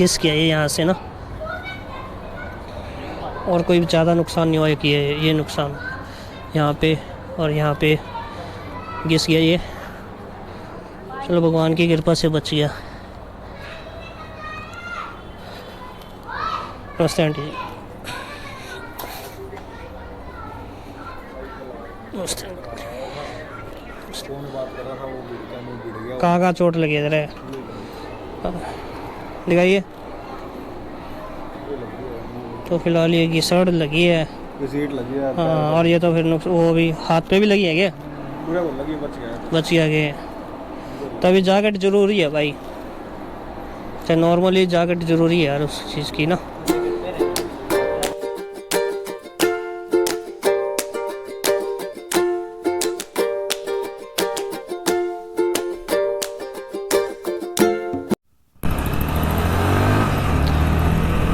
घिस गया ये यहाँ से ना, और कोई ज़्यादा नुकसान नहीं हुआ कि ये नुकसान यहाँ पे और यहाँ पे घिस गया ये। चलो भगवान की कृपा से बच गया। नमस्ते आंटी जी। नमस्ते। कहाँ चोट लगी है जरा दिखाइए। तो फिलहाल ये घिसड़ लगी है, सीट लगी है। हाँ, और ये तो फिर वो भी हाथ पे भी लगी है क्या? पूरा लगी, बच गया क्या? तभी जैकेट ज़रूरी है भाई, चाहे नॉर्मली जैकेट ज़रूरी है यार उस चीज़ की ना।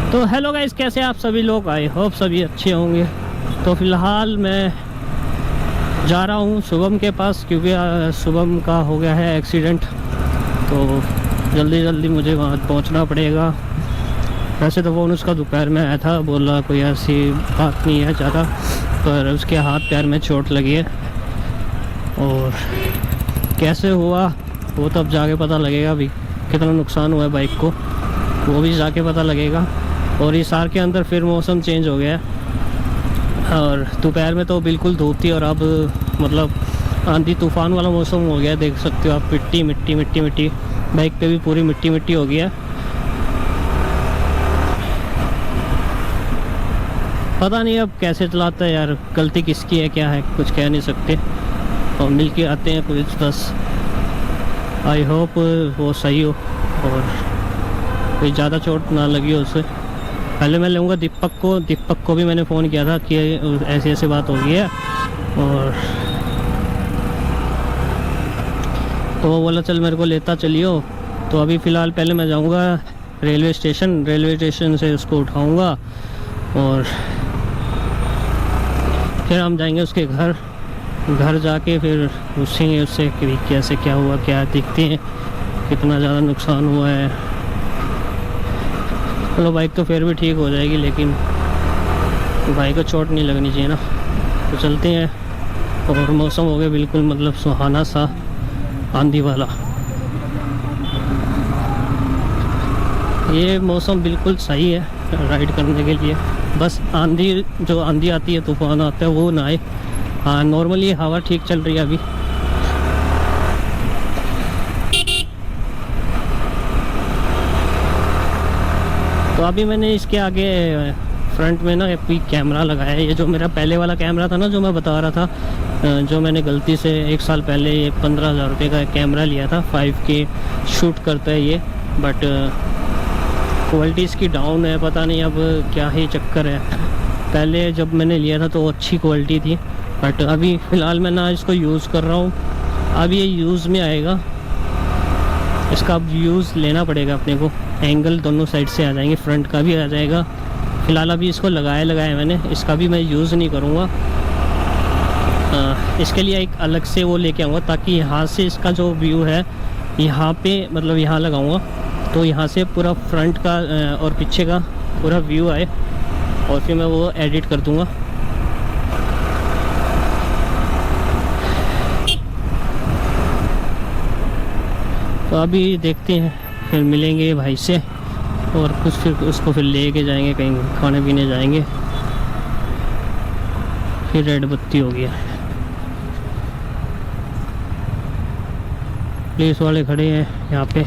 तो हेलो गाइस, कैसे आप सभी लोग? आई होप सभी अच्छे होंगे। तो फिलहाल मैं जा रहा हूँ शुभम के पास, क्योंकि शुभम का हो गया है एक्सीडेंट, तो जल्दी मुझे वहाँ पहुँचना पड़ेगा। वैसे तो फ़ोन उसका दोपहर में आया था, बोला कोई ऐसी बात नहीं है ज़्यादा, पर उसके हाथ पैर में चोट लगी है, और कैसे हुआ वो तब जाके पता लगेगा। अभी कितना नुकसान हुआ है बाइक को वो भी जाके पता लगेगा। और इस साल के अंदर फिर मौसम चेंज हो गया, और दोपहर में तो बिल्कुल धूप थी, और अब मतलब आंधी तूफान वाला मौसम हो गया। देख सकते हो आप, मिट्टी बाइक पे भी पूरी मिट्टी हो गया। पता नहीं अब कैसे चलाता है यार, गलती किसकी है क्या है कुछ कह नहीं सकते, और मिल के आते हैं कुछ बस। आई होप वो सही हो और कोई ज़्यादा चोट ना लगी हो उसे। पहले मैं लूँगा दीपक को भी मैंने फ़ोन किया था कि ऐसी बात हो गई है, और तो वो बोला चल मेरे को लेता चलियो। तो अभी फ़िलहाल पहले मैं जाऊँगा रेलवे स्टेशन से उसको उठाऊँगा, और फिर हम जाएंगे उसके घर जाके फिर पूछेंगे उससे कि कैसे क्या हुआ, क्या दिखते हैं, कितना ज़्यादा नुकसान हुआ है। चलो बाइक तो फिर भी ठीक हो जाएगी, लेकिन बाइक को चोट नहीं लगनी चाहिए ना। तो चलते हैं, और मौसम हो गया बिल्कुल मतलब सुहाना सा, आंधी वाला। ये मौसम बिल्कुल सही है राइड करने के लिए, बस जो आंधी आती है, तूफान आता है, वो ना आए। हाँ, नॉर्मली हवा ठीक चल रही है अभी। तो अभी मैंने इसके आगे फ्रंट में ना कोई कैमरा लगाया है। ये जो मेरा पहले वाला कैमरा था ना, जो मैं बता रहा था, जो मैंने गलती से 1 साल पहले ये 15,000 रुपये का कैमरा लिया था, 5K शूट करता है ये, बट क्वालिटी इसकी डाउन है, पता नहीं अब क्या ही चक्कर है। पहले जब मैंने लिया था तो अच्छी क्वालिटी थी, बट अभी फ़िलहाल मैं ना इसको यूज़ कर रहा हूँ। अब ये यूज़ में आएगा, इसका अब यूज़ लेना पड़ेगा अपने को। एंगल दोनों साइड से आ जाएंगे, फ्रंट का भी आ जाएगा। फ़िलहाल अभी इसको लगाया मैंने, इसका भी मैं यूज़ नहीं करूँगा। इसके लिए एक अलग से वो लेके आऊँगा, ताकि यहाँ से इसका जो व्यू है यहाँ पे, मतलब यहाँ लगाऊँगा, तो यहाँ से पूरा फ्रंट का और पीछे का पूरा व्यू आए, और फिर मैं वो एडिट कर दूँगा। तो अभी देखते हैं, फिर मिलेंगे भाई से, और कुछ फिर उसको फिर लेके जाएंगे कहीं, खाने पीने जाएंगे। फिर रेड बत्ती हो गया, पुलिस वाले खड़े हैं यहाँ पे।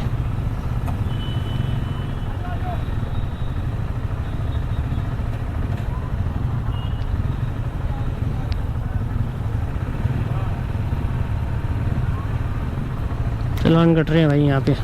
चालान कट रहे हैं भाई यहाँ पे।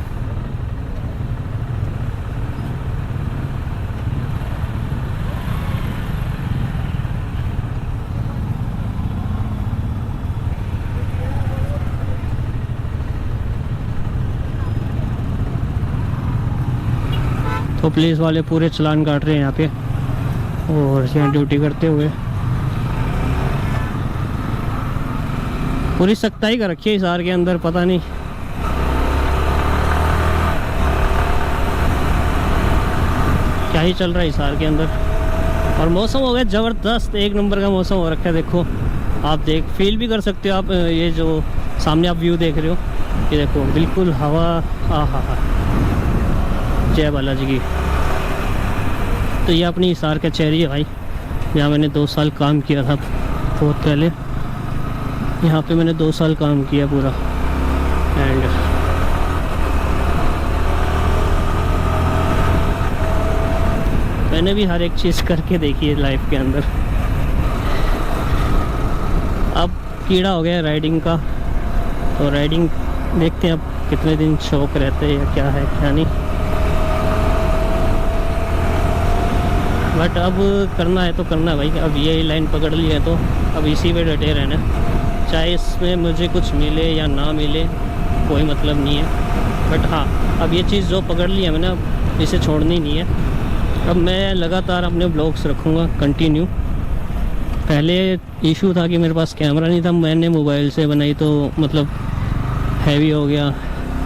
तो पुलिस वाले पूरे चालान काट रहे हैं यहाँ पे, और यहाँ ड्यूटी करते हुए पूरी सख्ताई कर रखी है हिसार के अंदर। पता नहीं क्या ही चल रहा है हिसार के अंदर। और मौसम हो गया ज़बरदस्त, एक नंबर का मौसम हो रखा है। देखो आप फील भी कर सकते हो आप, ये जो सामने आप व्यू देख रहे हो, ये देखो बिल्कुल हवा। आहा, जय बालाजी की। तो ये अपनी हिसार कचहरी है भाई, यहाँ मैंने 2 साल काम किया था बहुत पहले। यहाँ पे मैंने 2 साल काम किया पूरा। एंड मैंने भी हर एक चीज़ करके देखी है लाइफ के अंदर। अब कीड़ा हो गया राइडिंग का, तो राइडिंग देखते हैं अब कितने दिन शौक रहते हैं या क्या है क्या नहीं। बट अब करना है तो करना है भाई, अब ये लाइन पकड़ ली है तो अब इसी पे डटे रहना, चाहे इसमें मुझे कुछ मिले या ना मिले कोई मतलब नहीं है। बट हाँ, अब ये चीज़ जो पकड़ ली है मैंने, अब इसे छोड़नी नहीं है। अब मैं लगातार अपने ब्लॉग्स रखूँगा कंटिन्यू। पहले इशू था कि मेरे पास कैमरा नहीं था, मैंने मोबाइल से बनाई तो मतलब हैवी हो गया।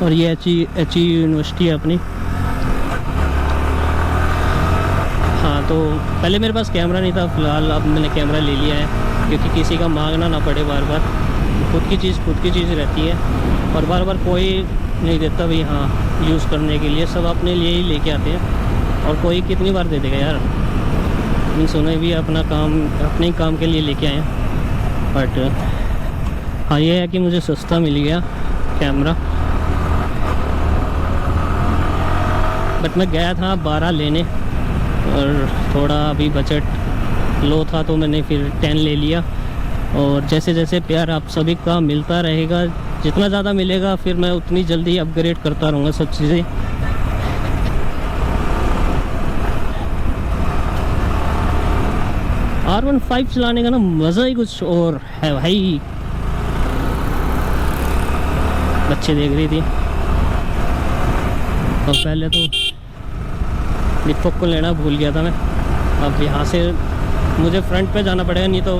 और ये एच यूनिवर्सिटी है अपनी। हाँ, तो पहले मेरे पास कैमरा नहीं था, फ़िलहाल अब मैंने कैमरा ले लिया है क्योंकि किसी का मांगना ना पड़े बार बार। खुद की चीज़ रहती है और बार बार कोई नहीं देता भाई हाँ यूज़ करने के लिए, सब अपने लिए ही लेके आते हैं। और कोई कितनी बार दे देगा यार, मीन्स उन्हें भी अपना काम अपने ही काम के लिए लेके आए। बट हाँ, ये है कि मुझे सस्ता मिल गया कैमरा। बट मैं गया था 12 लेने और थोड़ा अभी बजट लो था तो मैंने फिर 10 ले लिया। और जैसे जैसे प्यार आप सभी का मिलता रहेगा, जितना ज़्यादा मिलेगा फिर मैं उतनी जल्दी अपग्रेड करता रहूँगा सब चीज़ें। R15 चलाने का ना मज़ा ही कुछ और है भाई। बच्चे देख रही थी और पहले तो दीपक को लेना भूल गया था मैं। अब यहाँ से मुझे फ्रंट पे जाना पड़ेगा, नहीं तो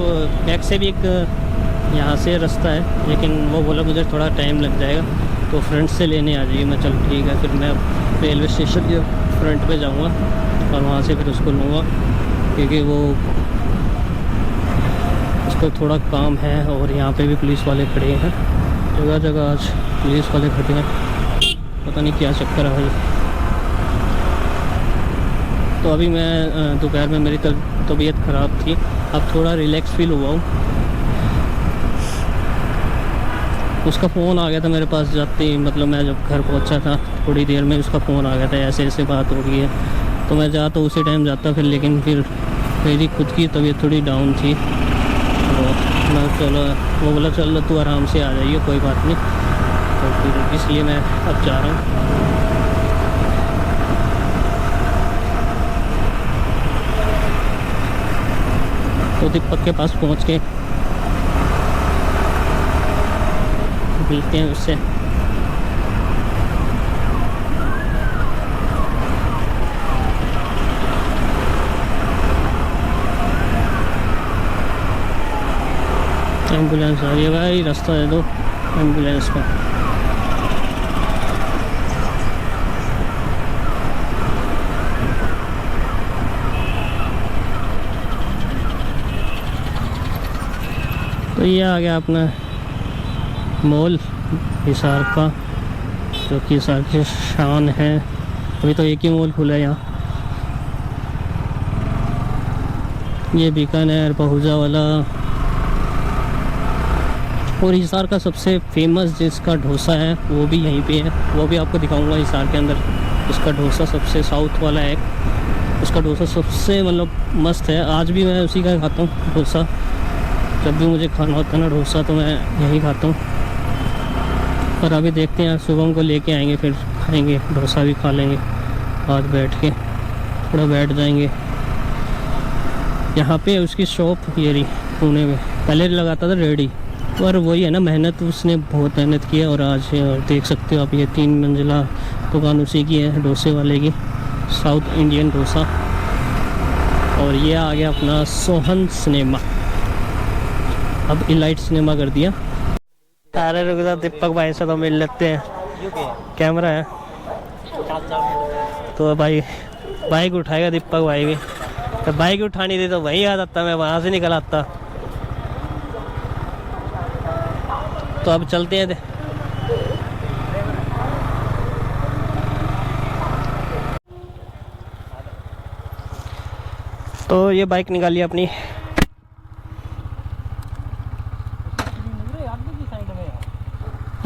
बैक से भी एक यहाँ से रास्ता है, लेकिन वो बोला मुझे थोड़ा टाइम लग जाएगा तो फ्रंट से लेने आ जाइए। मैं चल ठीक है, फिर मैं रेलवे स्टेशन के फ्रंट पे जाऊँगा और वहाँ से फिर उसको लूँगा क्योंकि वो उसको थोड़ा काम है। और यहाँ पे भी पुलिस वाले खड़े हैं, जगह जगह आज पुलिस वाले खड़े हैं, पता नहीं क्या चक्कर है भाई। तो अभी मैं दोपहर में मेरी तबीयत ख़राब थी, अब थोड़ा रिलैक्स फील हुआ हूँ। उसका फ़ोन आ गया था मेरे पास जाते ही, मतलब मैं जब घर पहुँचा था थोड़ी देर में उसका फ़ोन आ गया था, ऐसे ऐसे बात हो गई है। तो मैं जाता उसी टाइम जाता फिर, लेकिन फिर मेरी खुद की तबीयत थोड़ी डाउन थी तो मैं चलो, वो बोला चल तू आराम से आ जाइए कोई बात नहीं। तो फिर इसलिए मैं अब जा रहा हूँ। तो दीपक के पास पहुँच के मिलते हैं उससे। एम्बुलेंस आ रही है भाई, रास्ता दे दो एम्बुलेंस का। तो ये आ गया अपना मॉल हिसार का, जो कि हिसार की शान है। अभी तो एक ही मॉल खुला है यहाँ, ये बीकानेर पहुजा वाला। और हिसार का सबसे फेमस जिसका डोसा है वो भी यहीं पे है, वो भी आपको दिखाऊंगा हिसार के अंदर। उसका डोसा सबसे साउथ वाला है, उसका डोसा सबसे मतलब मस्त है। आज भी मैं उसी का खाता हूँ डोसा, जब भी मुझे खाना होता है ना डोसा तो मैं यही खाता हूँ। और अभी देखते हैं, सुबह को लेके आएंगे फिर खाएंगे, डोसा भी खा लेंगे आज बैठ के, थोड़ा बैठ जाएंगे। यहाँ पे उसकी शॉप ये रही पुणे में, पहले लगाता था रेडी, पर वही है ना मेहनत, उसने बहुत मेहनत की है। और आज देख सकते हो आप, ये 3 मंजिला दुकान उसी की है डोसे वाले की, साउथ इंडियन डोसा। और ये आ गया अपना सोहन सिनेमा, अब इलाइट सिनेमा कर दिया। सारे रुक दीपक भाई से तो मिल लेते हैं, कैमरा है तो भाई बाइक उठाएगा दीपक भाई भी, तो बाइक उठानी थी तो वहीं आ जाता, मैं वहाँ से निकल आता। तो अब चलते हैं। तो ये बाइक निकाली अपनी।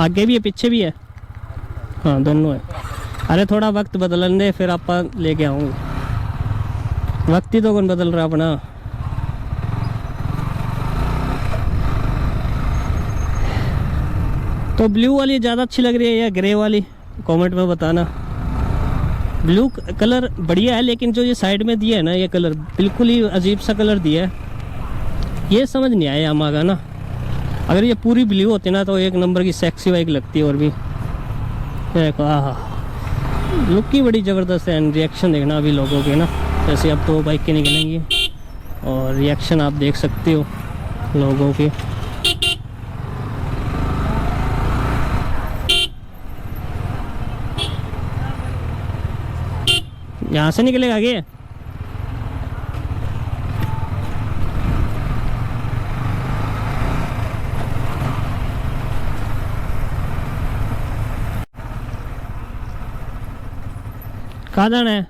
आगे भी है पीछे भी है, हाँ दोनों है। अरे थोड़ा वक्त बदलन दे फिर आप लेके आऊँगे, वक्त ही तो कौन बदल रहा अपना। तो ब्लू वाली ज़्यादा अच्छी लग रही है या ग्रे वाली, कमेंट में बताना। ब्लू कलर बढ़िया है, लेकिन जो ये साइड में दिया है ना, ये कलर बिल्कुल ही अजीब सा कलर दिया है, ये समझ नहीं आया यामाहा का ना। अगर ये पूरी ब्लू होती ना तो एक नंबर की सेक्सी बाइक लगती है। और भी लुक की बड़ी ज़बरदस्त है। रिएक्शन देखना अभी लोगों के ना, जैसे अब तो बाइक के निकलेंगी और रिएक्शन आप देख सकते हो लोगों के। यहाँ से निकलेगा आगे, कहाँ जाना है,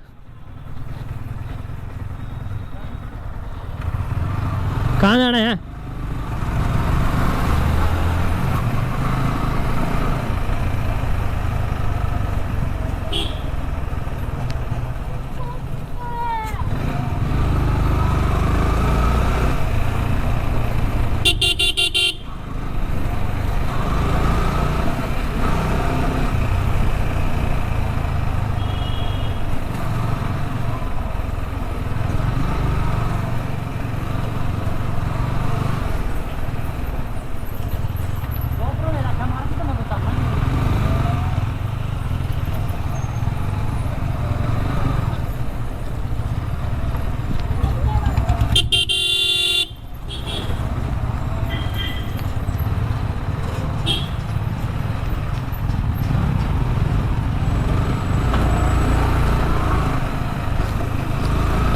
कहाँ जाना है?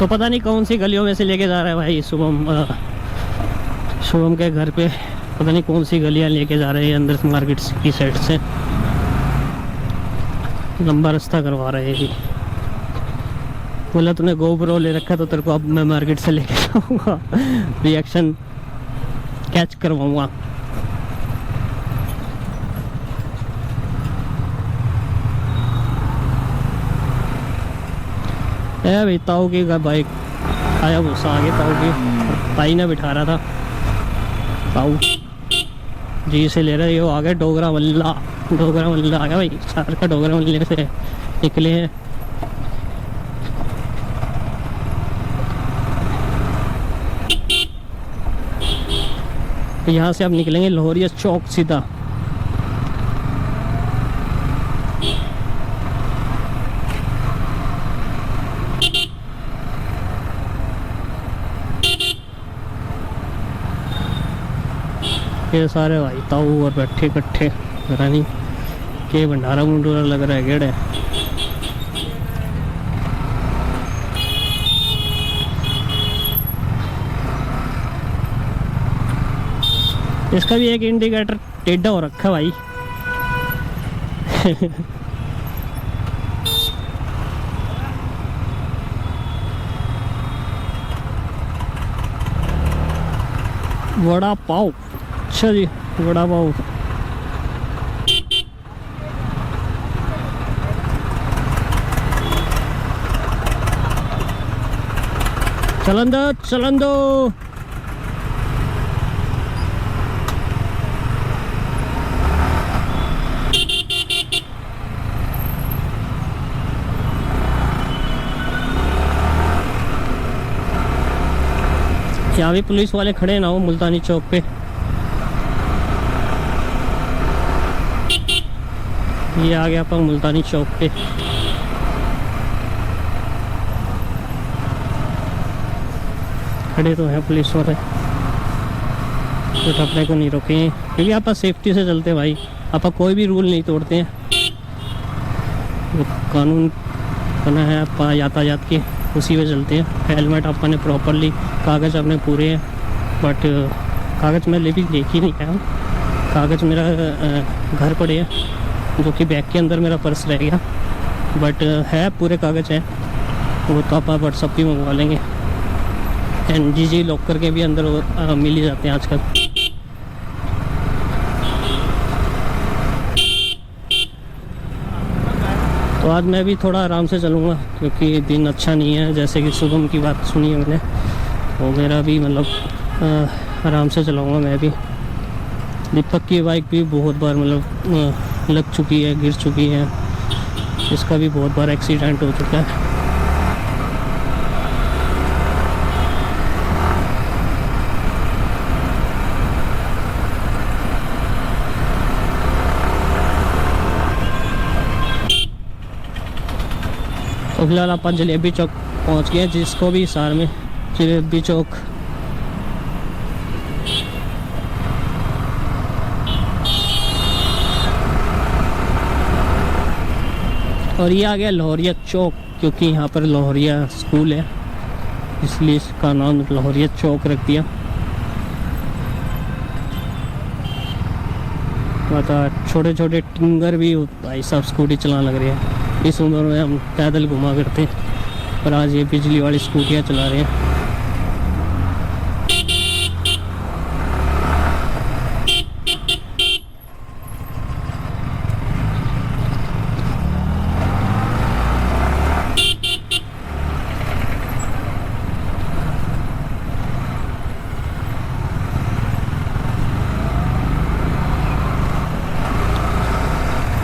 तो पता नहीं कौन सी गलियों में से लेके जा रहा है भाई शुभम के घर पे। पता नहीं कौन सी गलियां लेके जा रहे हैं अंदर से, मार्केट की साइड से लंबा रास्ता करवा रहे हैं। बोला तूने गोप्रो ले रखा तो तेरे को अब मैं मार्केट से लेके जाऊंगा, रिएक्शन कैच करवाऊंगा। भाई ताऊ की बाइक आया, गुस्सा आ गया ताऊ की, ताई ने बिठा रहा था। ताऊ जी से ले रहे, ये आ गए डोगरा मल्ला आ गया भाई, सार का डोगरा मल्ले से निकले हैं। यहाँ से अब निकलेंगे लोहरिया चौक सीधा। ये सारे भाई ताऊ और बैठे इकट्ठे, पता नहीं के भंडारा मुंडूरा लग रहा है गेड़ है। इसका भी एक इंडिकेटर टेढ़ा हो रखा भाई। वड़ा पाव, अच्छा जी वड़ा पाव। चलन दो। यहाँ भी पुलिस वाले खड़े ना हो मुल्तानी चौक पे। ये आ गया अपन मुल्तानी चौक पे। खड़े तो हैं पुलिस वाले, तो अपने को नहीं रोके हैं क्योंकि आप सेफ्टी से चलते हैं भाई। आप कोई भी रूल नहीं तोड़ते हैं, वो कानून अपना है अपना यातायात की, उसी में चलते हैं। हेलमेट अपने प्रॉपरली, कागज़ अपने पूरे हैं, बट कागज़ मैं लेके नहीं आया हूँ। कागज़ मेरा घर पड़े है, जो कि बैग के अंदर मेरा पर्स रह गया, बट है पूरे कागज़ हैं, वो तो आप व्हाट्सअप भी मंगवा लेंगे। NGG लॉकर के भी अंदर मिल ही जाते हैं आजकल। तो आज मैं भी थोड़ा आराम से चलूँगा, क्योंकि दिन अच्छा नहीं है। जैसे कि शुभम की बात सुनी है मैंने, तो मेरा भी मतलब आराम से चलाऊँगा मैं भी। दीपक की बाइक भी बहुत बार मतलब लग चुकी है, गिर चुकी है, इसका भी बहुत बार एक्सीडेंट हो चुका है। तो फिलहाल अपन जलेबी चौक पहुंच गए, जिसको भी हिसार में जलेबी चौक। और ये आ गया लाहौरिया चौक, क्योंकि यहाँ पर लाहौरिया स्कूल है, इसलिए इसका नाम लाहौरिया चौक रख दिया। बता छोटे छोटे टिंगर भी भाई साहब स्कूटी चलाने लग रहे हैं। इस उम्र में हम पैदल घुमा करते हैं, पर आज ये बिजली वाली स्कूटियाँ चला रहे हैं।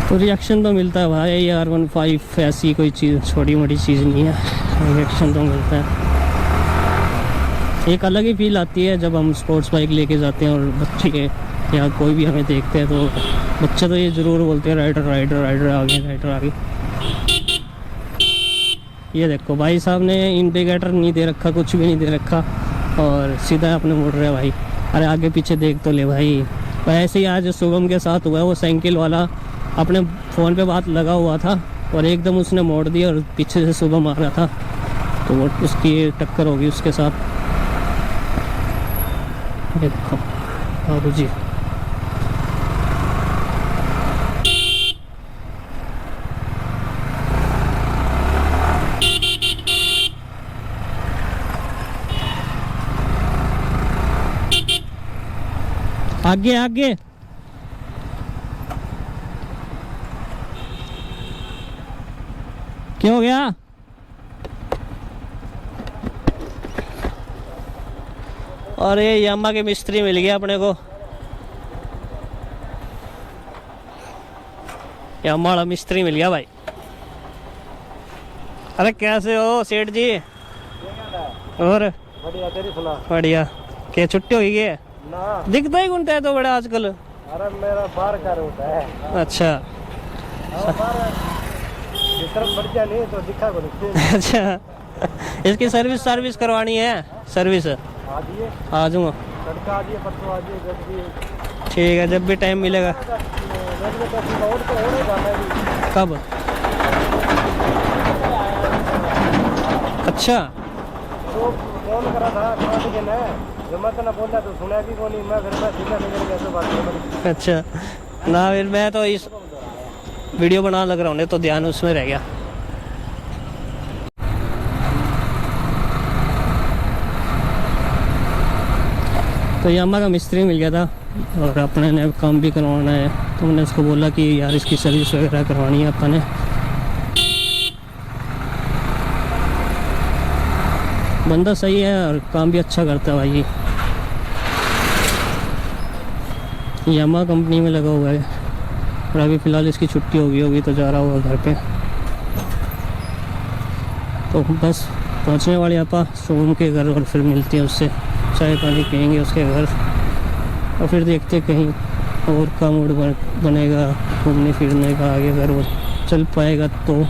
तो रिएक्शन तो मिलता है भाई, R15 ऐसी कोई चीज़ छोटी मोटी चीज़ नहीं है, रिएक्शन तो मिलता है। एक अलग ही फील आती है जब हम स्पोर्ट्स बाइक लेके जाते हैं और बच्चे के या कोई भी हमें देखते हैं, तो बच्चे तो ये ज़रूर बोलते हैं राइडर राइडर राइडर आगे, राइडर आगे। ये देखो भाई साहब ने इंडिकेटर नहीं दे रखा, कुछ भी नहीं दे रखा, और सीधा अपने मुड़ रहे भाई। अरे आगे पीछे देख तो ले भाई। ऐसे ही आज शुभम के साथ हुआ, वो साइकिल वाला अपने फ़ोन पे बात लगा हुआ था और एकदम उसने मोड़ दिया और पीछे से शुभम आ रहा था, तो वो उसकी टक्कर होगी उसके साथ। देखो बाबू जी, आगे आगे। क्या हो गया? और ये यामा के मिस्त्री मिल गया अपने को, यामा वाला मिस्त्री मिल गया भाई। अरे कैसे हो सेठ जी? और बढ़िया, तेरी सुना। बढ़िया। क्या छुट्टी हो गई है ना? दिखता ही कौन है तो बड़ा आजकल। अरे मेरा बार का होता है। अच्छा बढ़िया नहीं तो दिखा को नहीं। अच्छा, इसकी सर्विस करवानी है। सर्विस आ जाऊँगा, परसों ठीक है, जब भी टाइम मिलेगा। कब? अच्छा, तो फोन करा था जब मैं तो बोला तो सुना भी को नहीं, मैं घर में सीधा निकल गया। तो बात अच्छा ना, फिर मैं तो इस वीडियो बना लग रहा हूँ, तो ध्यान उसमें रह गया। तो यामा का मिस्त्री मिल गया था और अपने ने काम भी करवाना है, तो मैंने उसको बोला कि यार इसकी सर्विस वगैरह करवानी है अपने। बंदा सही है और काम भी अच्छा करता है भाई। यामा कंपनी में लगा हुआ है और अभी फ़िलहाल इसकी छुट्टी होगी तो जा रहा होगा घर पे। तो बस पहुंचने वाले आपा शुभम के घर, और फिर मिलते हैं उससे, चाय पानी पियेंगे उसके घर, और फिर देखते कहीं और का मूड बनेगा घूमने फिरने का आगे, अगर वो चल पाएगा तो।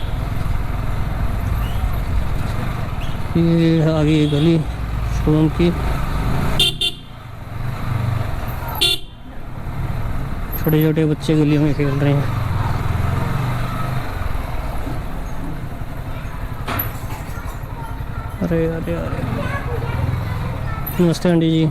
ये आगे गली शुभम की, छोटे छोटे बच्चे गलियों में खेल रहे हैं। अरे अरे अरे, नमस्ते आंटी जी।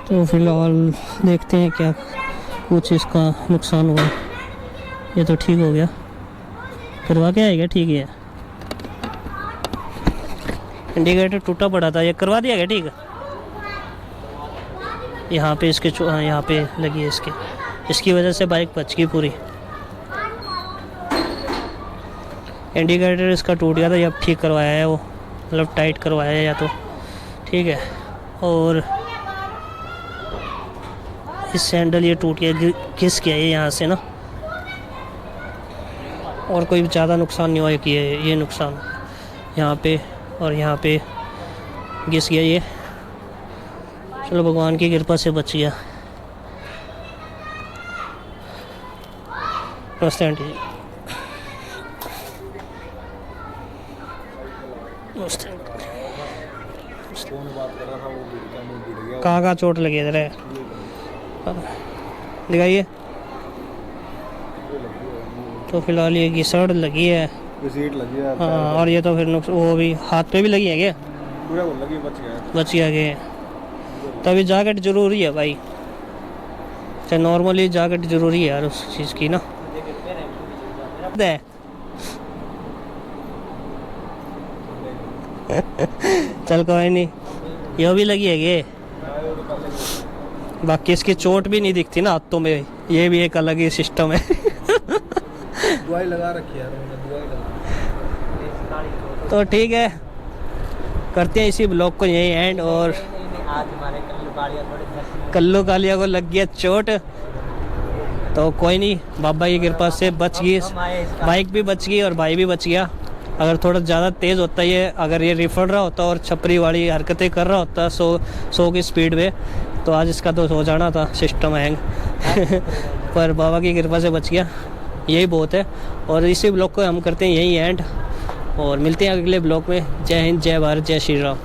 तो फिलहाल देखते हैं क्या कुछ इसका नुकसान हुआ। ये तो ठीक हो गया, करवा के आएगा, ठीक है। इंडिकेटर टूटा पड़ा था, ये करवा दिया गया, ठीक है। यहाँ पे इसके हाँ, यहाँ पे लगी है इसकी वजह से बाइक बच गई पूरी। इंडिकेटर इसका टूट गया था, ये अब ठीक करवाया है वो, मतलब टाइट करवाया है या तो, ठीक है। और इस सैंडल ये टूट गया, घिस गया ये यहाँ से ना, और कोई ज़्यादा नुकसान नहीं हुआ कि ये नुकसान यहाँ पे और यहाँ पे घिस गया ये। चलो भगवान की कृपा से बच गया। नमस्ते आंटी जी। नमस्ते। कहाँ चोट लगी है इधर? दिखाइए। तो फिलहाल ये घिसड़ लगी है, सीट लगी है। हाँ, और ये तो फिर वो भी हाथ पे भी लगी है क्या? पूरा लगी, बच गया के। तभी जैकेट जरूरी है भाई, चाहे नॉर्मली जैकेट जरूरी है यार उस चीज़ की ना। चल कोई नहीं, ये भी लगी है ये, बाकी इसकी चोट भी नहीं दिखती ना हाथों में, ये भी एक अलग ही सिस्टम है। दवाई लगा रखी है यार, दवाई लगा। तो ठीक है, करते हैं इसी ब्लॉग को यही एंड। और आज हमारे कल्लू कालिया को लग गया चोट, तो कोई नहीं, बाबा की कृपा से बच गई, बाइक भी बच गई और भाई भी बच गया। अगर थोड़ा ज़्यादा तेज़ होता ये, अगर ये रिफर रहा होता और छपरी वाली हरकतें कर रहा होता 100 की स्पीड में, तो आज इसका तो हो जाना था सिस्टम हैंग। पर बाबा की कृपा से बच गया, यही बहुत है। और इसी ब्लॉग को हम करते हैं यही एंड, और मिलते हैं अगले ब्लॉग में। जय हिंद, जय भारत, जय श्री राम।